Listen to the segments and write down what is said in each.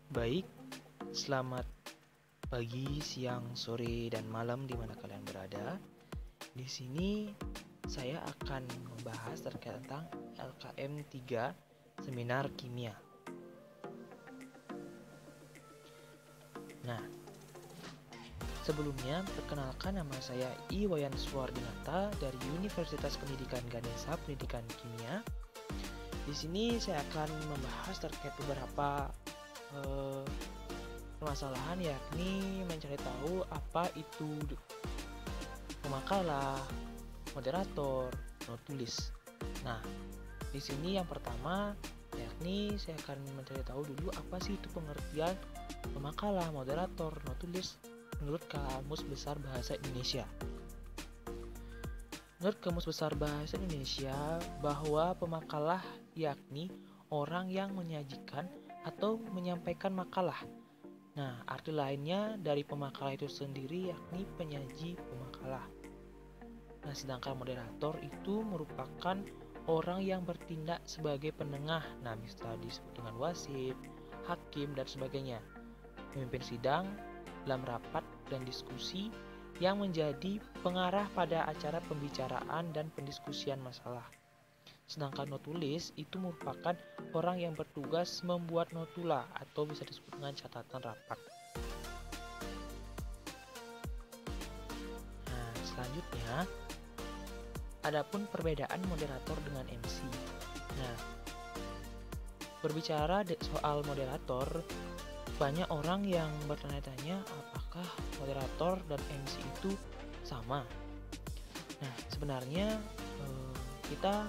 Baik, selamat pagi, siang, sore, dan malam di mana kalian berada. Di sini saya akan membahas terkait tentang LKM 3 Seminar Kimia. Nah, sebelumnya perkenalkan, nama saya Iwayan Suwardinata dari Universitas Pendidikan Ganesha Pendidikan Kimia. Di sini saya akan membahas terkait beberapa permasalahan, yakni mencari tahu apa itu pemakalah, moderator, notulis. Nah, di sini yang pertama yakni saya akan mencari tahu dulu apa sih itu pengertian pemakalah, moderator, notulis menurut Kamus Besar Bahasa Indonesia. Menurut Kamus Besar Bahasa Indonesia, bahwa pemakalah yakni orang yang menyajikan atau menyampaikan makalah. Nah, arti lainnya dari pemakalah itu sendiri yakni penyaji pemakalah. Nah, sedangkan moderator itu merupakan orang yang bertindak sebagai penengah. Nah, bisa disebut dengan wasit, hakim, dan sebagainya. Pemimpin sidang dalam rapat dan diskusi yang menjadi pengarah pada acara pembicaraan dan pendiskusian masalah. Sedangkan notulis itu merupakan orang yang bertugas membuat notula atau bisa disebut dengan catatan rapat. Nah, selanjutnya adapun perbedaan moderator dengan MC. Nah, berbicara soal moderator, banyak orang yang bertanya-tanya apakah moderator dan MC itu sama. Nah, sebenarnya kita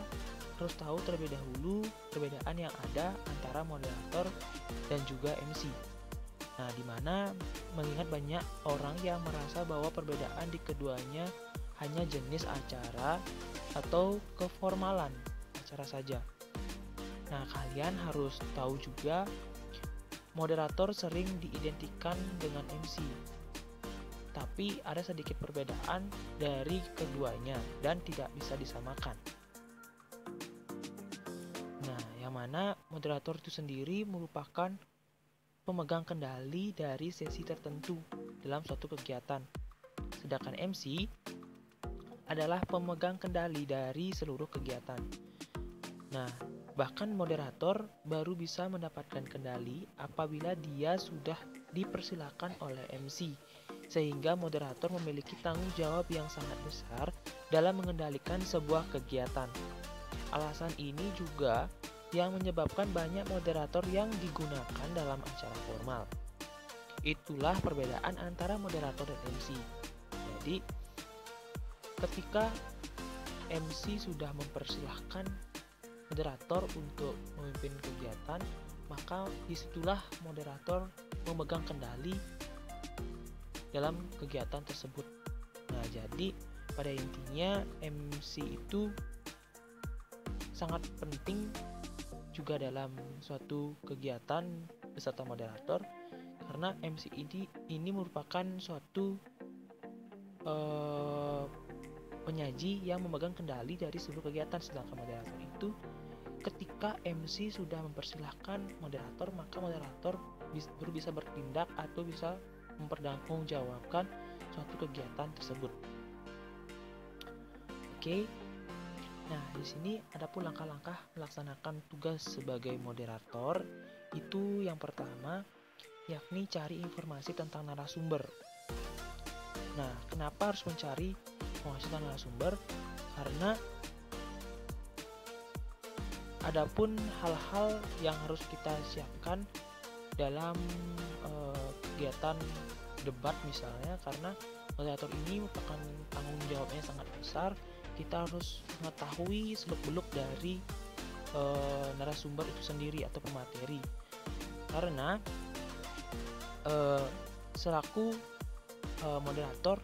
harus tahu terlebih dahulu perbedaan yang ada antara moderator dan juga MC. Nah, di mana mengingat banyak orang yang merasa bahwa perbedaan di keduanya hanya jenis acara atau keformalan acara saja. Nah, kalian harus tahu juga moderator sering diidentikan dengan MC. Tapi ada sedikit perbedaan dari keduanya dan tidak bisa disamakan. Mana moderator itu sendiri merupakan pemegang kendali dari sesi tertentu dalam suatu kegiatan. Sedangkan MC adalah pemegang kendali dari seluruh kegiatan. Nah, bahkan moderator baru bisa mendapatkan kendali apabila dia sudah dipersilakan oleh MC, sehingga moderator memiliki tanggung jawab yang sangat besar dalam mengendalikan sebuah kegiatan. Alasan ini juga yang menyebabkan banyak moderator yang digunakan dalam acara formal. Itulah perbedaan antara moderator dan MC. Jadi, ketika MC sudah mempersilahkan moderator untuk memimpin kegiatan, maka disitulah moderator memegang kendali dalam kegiatan tersebut. Nah, jadi pada intinya MC itu sangat penting juga dalam suatu kegiatan beserta moderator, karena MC ini merupakan suatu penyaji yang memegang kendali dari seluruh kegiatan. Sedangkan moderator itu ketika MC sudah mempersilahkan moderator, maka moderator baru bisa bertindak atau bisa mempertanggungjawabkan suatu kegiatan tersebut. Oke. Nah, di sini ada pun langkah-langkah melaksanakan tugas sebagai moderator. Itu yang pertama, yakni cari informasi tentang narasumber. Nah, kenapa harus mencari informasi tentang narasumber? Karena ada pun hal-hal yang harus kita siapkan dalam kegiatan debat misalnya, karena moderator ini merupakan tanggung jawabnya sangat besar. Kita harus mengetahui seluk-beluk dari narasumber itu sendiri atau pemateri, karena selaku moderator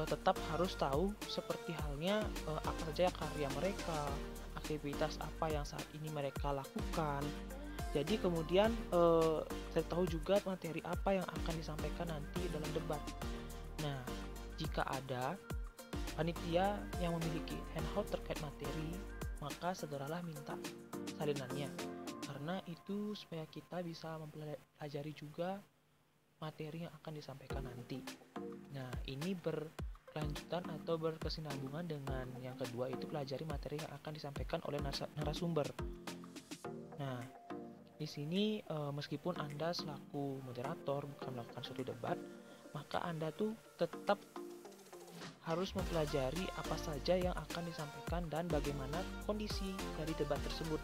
tetap harus tahu seperti halnya apa saja karya mereka, aktivitas apa yang saat ini mereka lakukan. Jadi kemudian saya tahu juga materi apa yang akan disampaikan nanti dalam debat. Nah, jika ada panitia yang memiliki handout terkait materi, maka segeralah minta salinannya. karena itu supaya kita bisa mempelajari juga materi yang akan disampaikan nanti. Nah, ini berkelanjutan atau berkesinambungan dengan yang kedua, itu pelajari materi yang akan disampaikan oleh narasumber. Nah, di sini meskipun Anda selaku moderator bukan melakukan suatu debat, maka Anda tuh tetap harus mempelajari apa saja yang akan disampaikan dan bagaimana kondisi dari debat tersebut.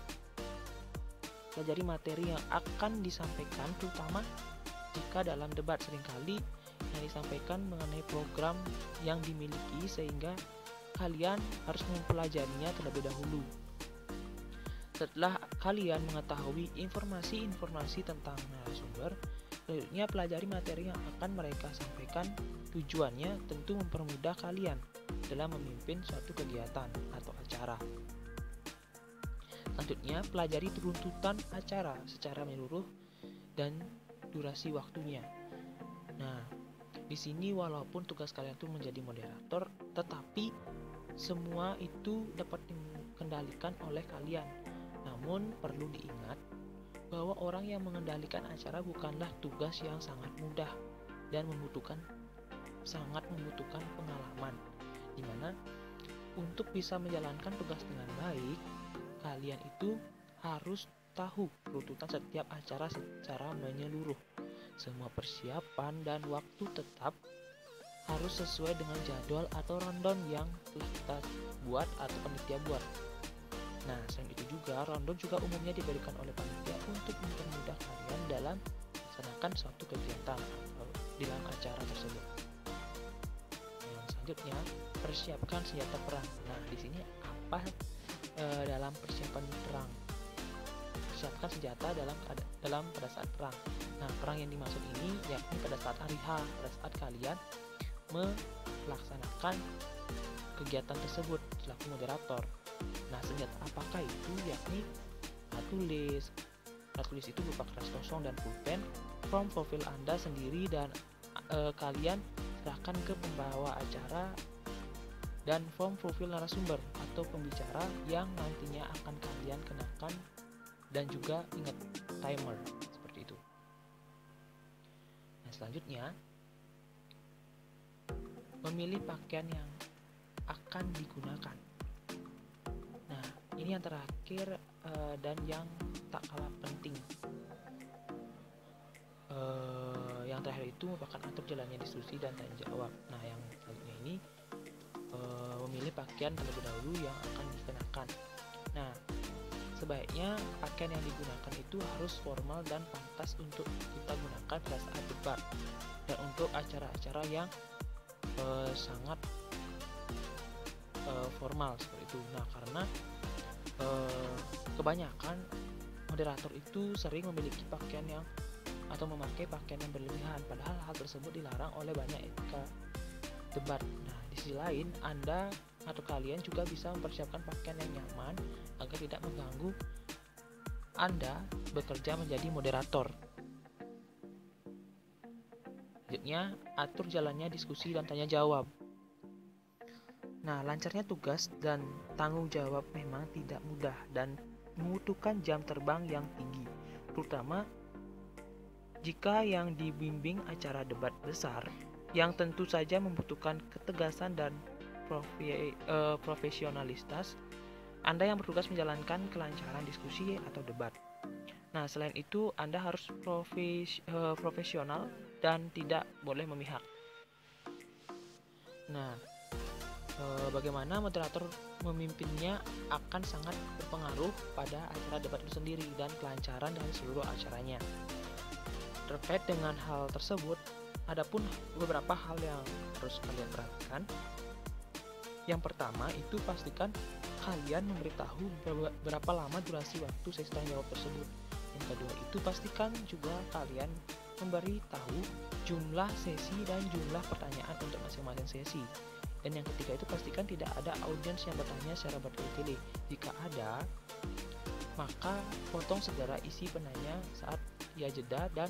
Pelajari materi yang akan disampaikan, terutama jika dalam debat seringkali yang disampaikan mengenai program yang dimiliki, sehingga kalian harus mempelajarinya terlebih dahulu. Setelah kalian mengetahui informasi-informasi tentang narasumber, selanjutnya pelajari materi yang akan mereka sampaikan. Tujuannya tentu mempermudah kalian dalam memimpin suatu kegiatan atau acara. Selanjutnya, pelajari tuntutan acara secara menyeluruh dan durasi waktunya. Nah, di sini walaupun tugas kalian itu menjadi moderator, tetapi semua itu dapat dikendalikan oleh kalian. Namun perlu diingat bahwa orang yang mengendalikan acara bukanlah tugas yang sangat mudah dan sangat membutuhkan pengalaman, di mana untuk bisa menjalankan tugas dengan baik, kalian itu harus tahu runtutan setiap acara secara menyeluruh. Semua persiapan dan waktu tetap harus sesuai dengan jadwal atau rundown yang telah kita buat atau panitia buat. Nah, selain itu juga, rundown juga umumnya diberikan oleh panitia untuk mempermudah kalian dalam melaksanakan suatu kegiatan atau dalam acara tersebut. Selanjutnya, persiapkan senjata perang. Nah, di sini apa dalam persiapan perang? Persiapkan senjata dalam pada saat perang. Nah, perang yang dimaksud ini yakni pada saat hari H, pada saat kalian melaksanakan kegiatan tersebut selaku moderator. Nah, senjata apakah itu? Yakni tulis. Tulis itu berupa kertas kosong dan pulpen, form profil Anda sendiri, dan kalian serahkan ke pembawa acara, dan form profil narasumber atau pembicara yang nantinya akan kalian kenakan, dan juga ingat timer seperti itu. Nah, selanjutnya memilih pakaian yang akan digunakan. Nah, ini yang terakhir dan yang tak kalah penting. Yang terakhir itu merupakan atur jalannya diskusi dan tanya jawab. Nah, yang selanjutnya ini memilih pakaian terlebih dahulu yang akan dikenakan. Nah, sebaiknya pakaian yang digunakan itu harus formal dan pantas untuk kita gunakan pada saat debat dan untuk acara-acara yang sangat formal seperti itu. Nah, karena kebanyakan moderator itu sering memiliki pakaian yang atau memakai pakaian yang berlebihan, padahal hal tersebut dilarang oleh banyak etika debat. Nah, di sisi lain, Anda atau kalian juga bisa mempersiapkan pakaian yang nyaman agar tidak mengganggu Anda bekerja menjadi moderator. Selanjutnya, atur jalannya diskusi dan tanya jawab. Nah, lancarnya tugas dan tanggung jawab memang tidak mudah dan membutuhkan jam terbang yang tinggi, terutama jika yang dibimbing acara debat besar yang tentu saja membutuhkan ketegasan dan profesionalitas. Anda yang bertugas menjalankan kelancaran diskusi atau debat. Nah, selain itu Anda harus profesional dan tidak boleh memihak. Nah, bagaimana moderator memimpinnya akan sangat berpengaruh pada acara debat itu sendiri dan kelancaran dari seluruh acaranya. Terkait dengan hal tersebut, adapun beberapa hal yang harus kalian perhatikan. Yang pertama itu pastikan kalian memberitahu berapa lama durasi waktu sesi tanya jawab tersebut. Yang kedua itu pastikan juga kalian memberitahu jumlah sesi dan jumlah pertanyaan untuk masing-masing sesi. Dan yang ketiga itu pastikan tidak ada audiens yang bertanya secara bertele-tele. Jika ada, maka potong segera isi penanya saat ia jeda dan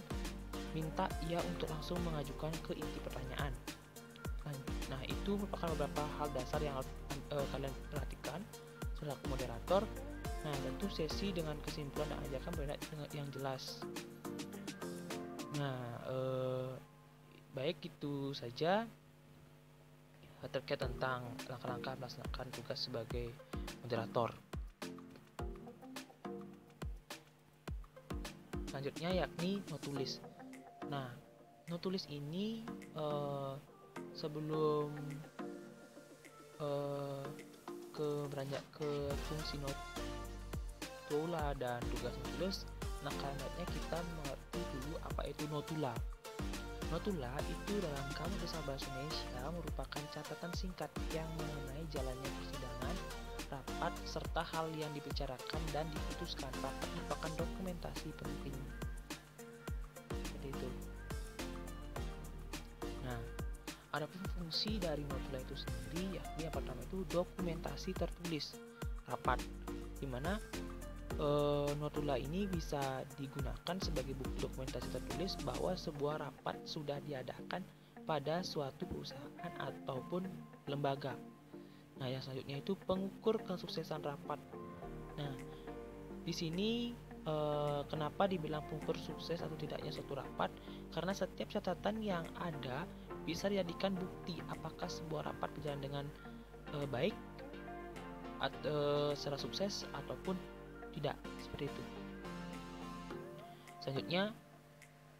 minta ia untuk langsung mengajukan ke inti pertanyaan. Nah, itu merupakan beberapa hal dasar yang harus kalian perhatikan selaku moderator. Nah, tentu sesi dengan kesimpulan dan ajakan berbeda yang jelas. Nah, baik itu saja terkait tentang langkah-langkah melaksanakan tugas sebagai moderator. Selanjutnya yakni notulis. Nah, notulis ini sebelum beranjak ke fungsi notula dan tugas notulis, nah kayaknya kita mengerti dulu apa itu notula. Notula itu dalam Kamus Besar Bahasa Indonesia merupakan catatan singkat yang mengenai jalannya persidangan, rapat, serta hal yang dibicarakan dan diputuskan. Rapat merupakan dokumentasi penting. Seperti itu. Nah, adapun fungsi dari notula itu sendiri yakni yang pertama itu dokumentasi tertulis rapat, di mana notula ini bisa digunakan sebagai bukti dokumentasi tertulis bahwa sebuah rapat sudah diadakan pada suatu perusahaan ataupun lembaga. Nah, yang selanjutnya itu pengukur kesuksesan rapat. Nah, di sini kenapa dibilang pengukur sukses atau tidaknya suatu rapat? Karena setiap catatan yang ada bisa dijadikan bukti apakah sebuah rapat berjalan dengan baik atau secara sukses ataupun tidak, seperti itu. Selanjutnya,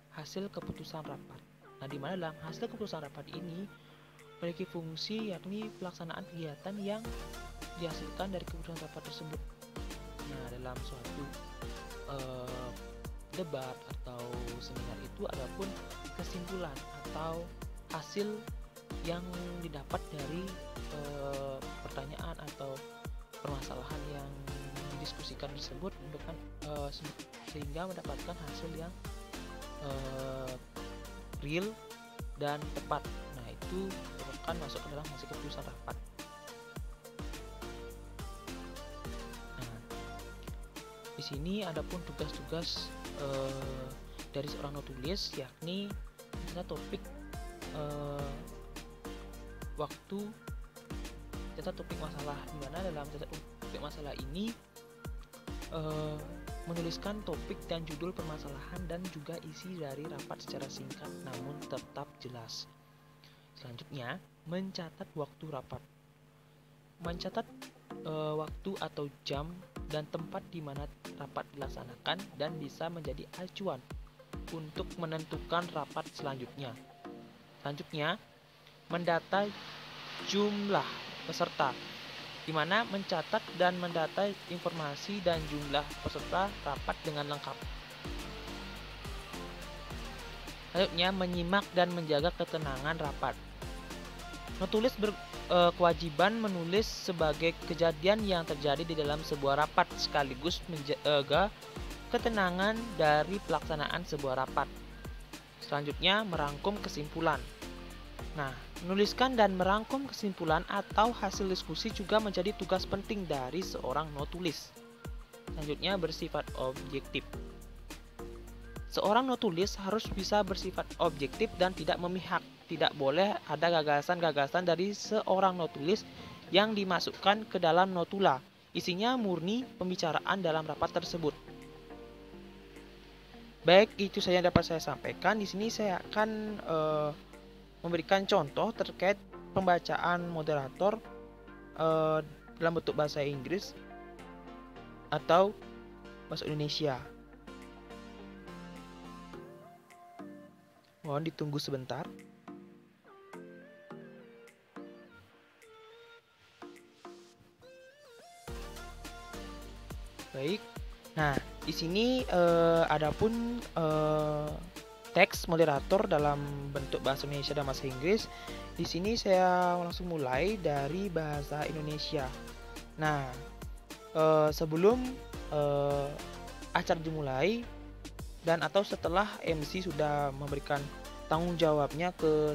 hasil keputusan rapat. Nah, di mana dalam hasil keputusan rapat ini memiliki fungsi yakni pelaksanaan kegiatan yang dihasilkan dari keputusan rapat tersebut. Nah, dalam suatu debat atau seminar itu ada pun kesimpulan atau hasil yang didapat dari pertanyaan atau permasalahan yang didiskusikan tersebut sehingga mendapatkan hasil yang real dan tepat. Nah, itu merupakan masuk ke dalam hasil keputusan rapat. Nah, di sini adapun tugas-tugas dari seorang notulis yakni misalnya topik waktu catat topik masalah, di mana dalam catat topik masalah ini menuliskan topik dan judul permasalahan dan juga isi dari rapat secara singkat namun tetap jelas. Selanjutnya, mencatat waktu rapat. Mencatat waktu atau jam dan tempat di mana rapat dilaksanakan dan bisa menjadi acuan untuk menentukan rapat selanjutnya. Selanjutnya, mendata jumlah peserta, di mana mencatat dan mendata informasi dan jumlah peserta rapat dengan lengkap. Selanjutnya, menyimak dan menjaga ketenangan rapat. Notulis berkewajiban menulis sebagai kejadian yang terjadi di dalam sebuah rapat sekaligus menjaga ketenangan dari pelaksanaan sebuah rapat. Selanjutnya, merangkum kesimpulan. Nah, menuliskan dan merangkum kesimpulan atau hasil diskusi juga menjadi tugas penting dari seorang notulis. Selanjutnya, bersifat objektif. Seorang notulis harus bisa bersifat objektif dan tidak memihak. Tidak boleh ada gagasan-gagasan dari seorang notulis yang dimasukkan ke dalam notula. Isinya murni pembicaraan dalam rapat tersebut. Baik, itu saja yang dapat saya sampaikan. Di sini saya akan memberikan contoh terkait pembacaan moderator dalam bentuk bahasa Inggris atau bahasa Indonesia. Mohon ditunggu sebentar. Baik. Nah, di sini adapun teks moderator dalam bentuk bahasa Indonesia dan bahasa Inggris. Di sini saya langsung mulai dari bahasa Indonesia. Nah, sebelum acara dimulai dan atau setelah MC sudah memberikan tanggung jawabnya ke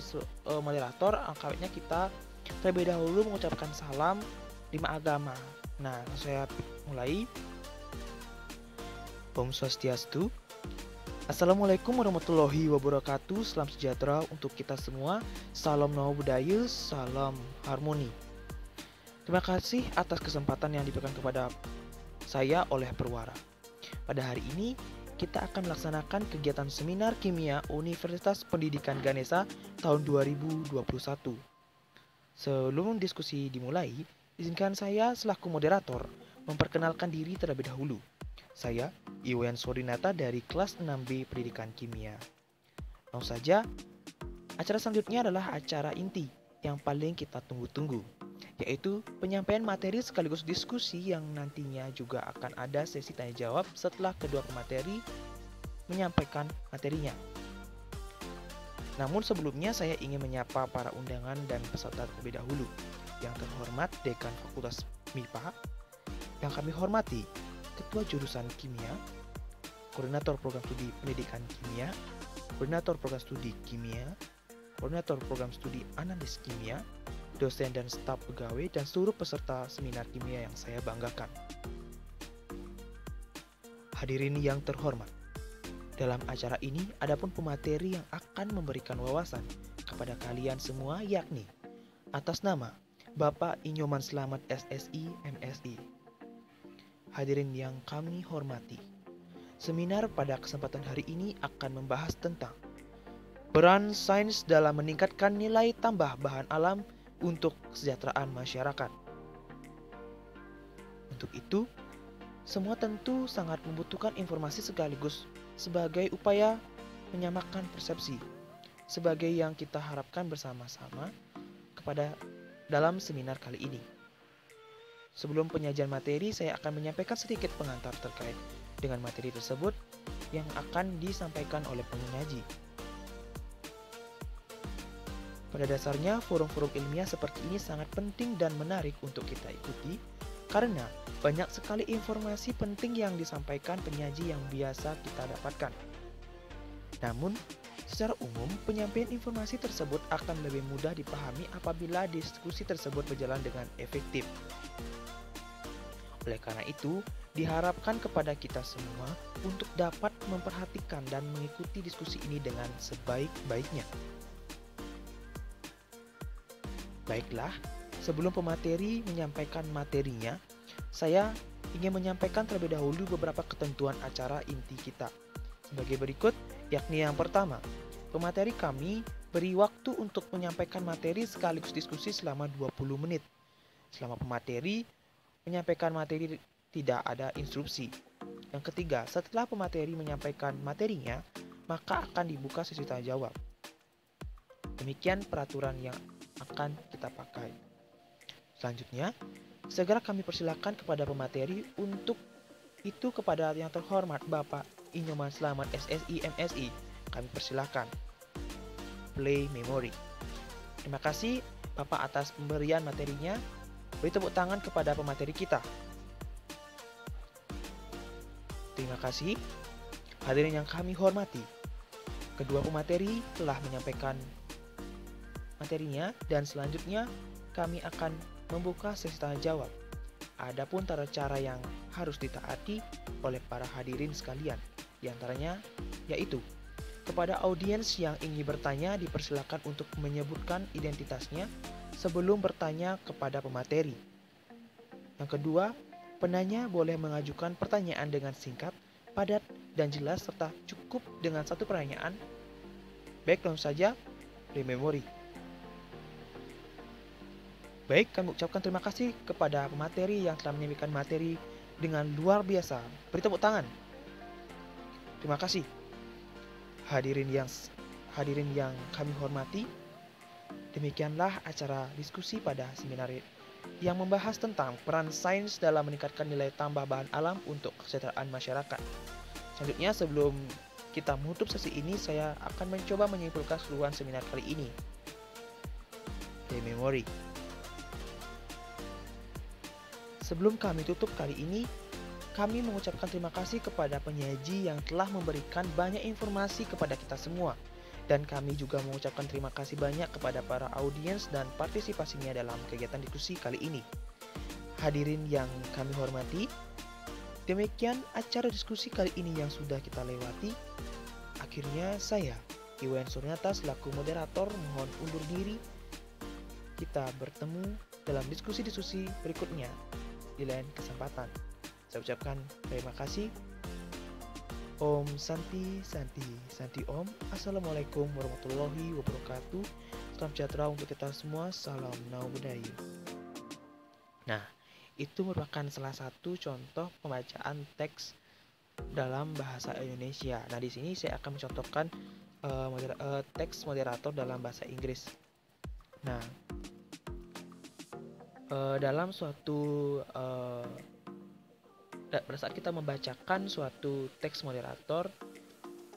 moderator, angkanya kita terlebih dahulu mengucapkan salam 5 agama. Nah, saya mulai. Om Swastiastu. Assalamualaikum warahmatullahi wabarakatuh. Salam sejahtera untuk kita semua. Salam Namo Buddhaya, salam harmoni. Terima kasih atas kesempatan yang diberikan kepada saya Oleh Perwara. Pada hari ini, kita akan melaksanakan kegiatan seminar kimia Universitas Pendidikan Ganesha tahun 2021. Sebelum diskusi dimulai, izinkan saya selaku moderator memperkenalkan diri terlebih dahulu. Saya Iwan Sorinata dari kelas 6B Pendidikan Kimia. Langsung saja, acara selanjutnya adalah acara inti yang paling kita tunggu-tunggu, yaitu penyampaian materi sekaligus diskusi yang nantinya juga akan ada sesi tanya jawab setelah kedua pemateri menyampaikan materinya. Namun sebelumnya saya ingin menyapa para undangan dan peserta terlebih dahulu. Yang terhormat Dekan Fakultas MIPA, yang kami hormati Ketua Jurusan Kimia, Koordinator Program Studi Pendidikan Kimia, Koordinator Program Studi Kimia, Koordinator Program Studi Analis Kimia, dosen dan staf pegawai, dan seluruh peserta seminar kimia yang saya banggakan. Hadirin yang terhormat, dalam acara ini adapun pemateri yang akan memberikan wawasan kepada kalian semua, yakni atas nama Bapak Inyoman Slamet SSI MSI. Hadirin yang kami hormati, seminar pada kesempatan hari ini akan membahas tentang peran sains dalam meningkatkan nilai tambah bahan alam untuk kesejahteraan masyarakat. Untuk itu, semua tentu sangat membutuhkan informasi sekaligus sebagai upaya menyamakan persepsi, sebagai yang kita harapkan bersama-sama kepada dalam seminar kali ini. Sebelum penyajian materi, saya akan menyampaikan sedikit pengantar terkait dengan materi tersebut yang akan disampaikan oleh penyaji. Pada dasarnya, forum-forum ilmiah seperti ini sangat penting dan menarik untuk kita ikuti karena banyak sekali informasi penting yang disampaikan penyaji yang biasa kita dapatkan. Namun, secara umum, penyampaian informasi tersebut akan lebih mudah dipahami apabila diskusi tersebut berjalan dengan efektif. Oleh karena itu, diharapkan kepada kita semua untuk dapat memperhatikan dan mengikuti diskusi ini dengan sebaik-baiknya. Baiklah, sebelum pemateri menyampaikan materinya, saya ingin menyampaikan terlebih dahulu beberapa ketentuan acara inti kita. Sebagai berikut, yakni yang pertama, pemateri kami beri waktu untuk menyampaikan materi sekaligus diskusi selama 20 menit. Selama pemateri menyampaikan materi tidak ada instruksi. Yang ketiga, setelah pemateri menyampaikan materinya, maka akan dibuka sesi tanya jawab. Demikian peraturan yang akan kita pakai. Selanjutnya, segera kami persilakan kepada pemateri untuk itu kepada yang terhormat Bapak Inyoman Slamet SSI MSI. Kami persilakan. Play memory. Terima kasih Bapak atas pemberian materinya. Beri tepuk tangan kepada pemateri kita. Terima kasih. Hadirin yang kami hormati, kedua pemateri telah menyampaikan materinya dan selanjutnya kami akan membuka sesi tanya jawab. Adapun tata cara yang harus ditaati oleh para hadirin sekalian, diantaranya yaitu kepada audiens yang ingin bertanya dipersilakan untuk menyebutkan identitasnya sebelum bertanya kepada pemateri. Yang kedua, penanya boleh mengajukan pertanyaan dengan singkat, padat, dan jelas serta cukup dengan satu pertanyaan. Baik, langsung saja play memory. Baik, kami ucapkan terima kasih kepada pemateri yang telah menyampaikan materi dengan luar biasa. Beri tepuk tangan. Terima kasih. Hadirin yang kami hormati, demikianlah acara diskusi pada seminar yang membahas tentang peran sains dalam meningkatkan nilai tambah bahan alam untuk kesejahteraan masyarakat. Selanjutnya, sebelum kita menutup sesi ini, saya akan mencoba menyimpulkan keseluruhan seminar kali ini. Play memory. Sebelum kami tutup kali ini, kami mengucapkan terima kasih kepada penyaji yang telah memberikan banyak informasi kepada kita semua. Dan kami juga mengucapkan terima kasih banyak kepada para audiens dan partisipasinya dalam kegiatan diskusi kali ini. Hadirin yang kami hormati, demikian acara diskusi kali ini yang sudah kita lewati. Akhirnya saya, Iwan Sorinata selaku moderator, mohon undur diri. Kita bertemu dalam diskusi-diskusi berikutnya di lain kesempatan. Saya ucapkan terima kasih. Om Santi Santi Santi Om. Assalamualaikum warahmatullahi wabarakatuh. Salam sejahtera untuk kita semua. Salam Namo Buddhaya. Nah, itu merupakan salah satu contoh pembacaan teks dalam bahasa Indonesia. Nah, di sini saya akan mencontohkan teks moderator dalam bahasa Inggris. Nah, dalam suatu pada saat kita membacakan suatu teks moderator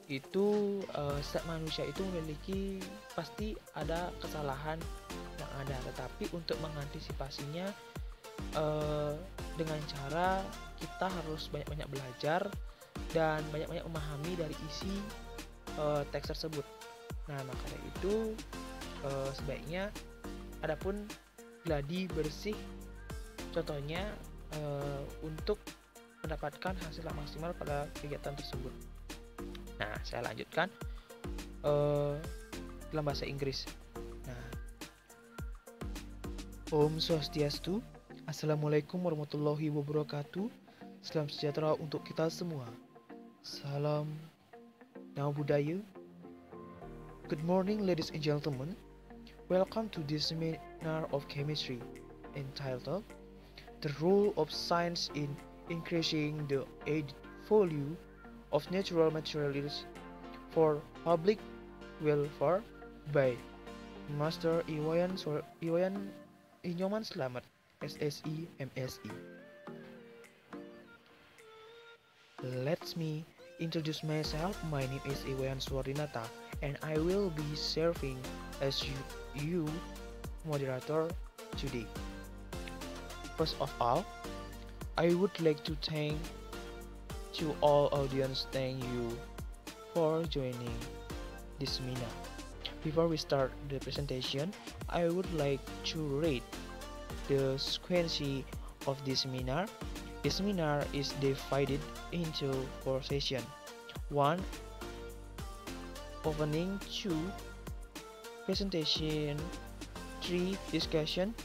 itu setiap manusia itu memiliki pasti ada kesalahan yang ada, tetapi untuk mengantisipasinya dengan cara kita harus banyak-banyak belajar dan banyak-banyak memahami dari isi teks tersebut. Nah, makanya itu sebaiknya adapun gladi bersih contohnya untuk mendapatkan hasil yang maksimal pada kegiatan tersebut. Nah, saya lanjutkan dalam bahasa Inggris. Nah, Om Swastiastu, Assalamualaikum warahmatullahi wabarakatuh. Salam sejahtera untuk kita semua. Salam Namo Buddhaya. Good morning, ladies and gentlemen. Welcome to this seminar of chemistry entitled "The Role of Science in Increasing the Added Value of Natural Materials for Public Welfare" by Master Iwayan Inyoman Slamet, SSI, MSI. Let me introduce myself. My name is Iwayan Suwarinata, and I will be serving as you moderator today. First of all, I would like to thank to all audience. Thank you for joining this seminar. Before we start the presentation, I would like to read the sequence of this seminar. The seminar is divided into 4 sessions. 1. Opening. 2. Presentation. 3. Discussion.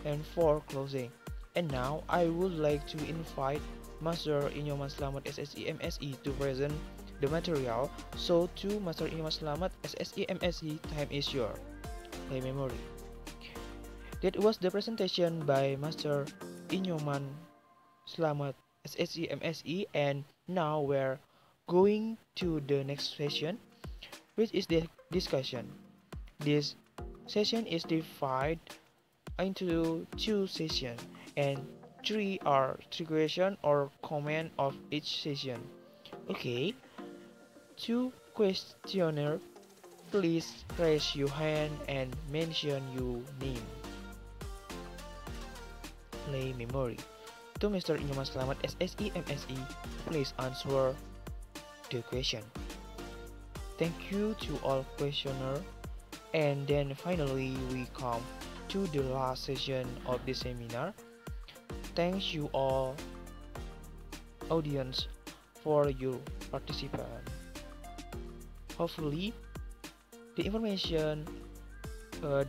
And 4. Closing. And now I would like to invite Master Inyoman Slamet, SSI, MSI to present the material. So to Master Inyoman Slamet, SSI, MSI, time is yours. Play memory. That was the presentation by Master Inyoman Slamet, SSI, MSI, and now we're going to the next session, which is the discussion. This session is divided into 2 sessions, and 3 are question or comment of each session. Okay, 2 questioner, please raise your hand and mention your name. Play memory. To Mr. Inyoman Slamet, SSI, MSI, please answer the question. Thank you to all questioner. And then finally we come to the last session of the seminar. Thanks you all audience for your participation. Hopefully the information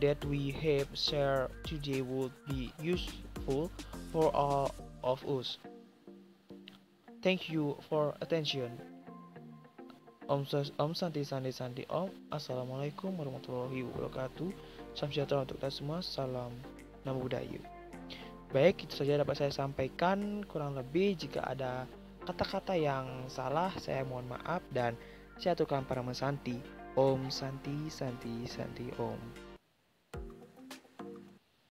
that we have shared today would be useful for all of us. Thank you for attention. Om Santi Santi Santi Om. Assalamualaikum warahmatullahi wabarakatuh. Salam sejahtera untuk kita semua. Salam Namo Buddhaya. Baik, itu saja dapat saya sampaikan. Kurang lebih jika ada kata-kata yang salah, saya mohon maaf dan saya aturkan para Santi. Om Santi Santi Santi Om.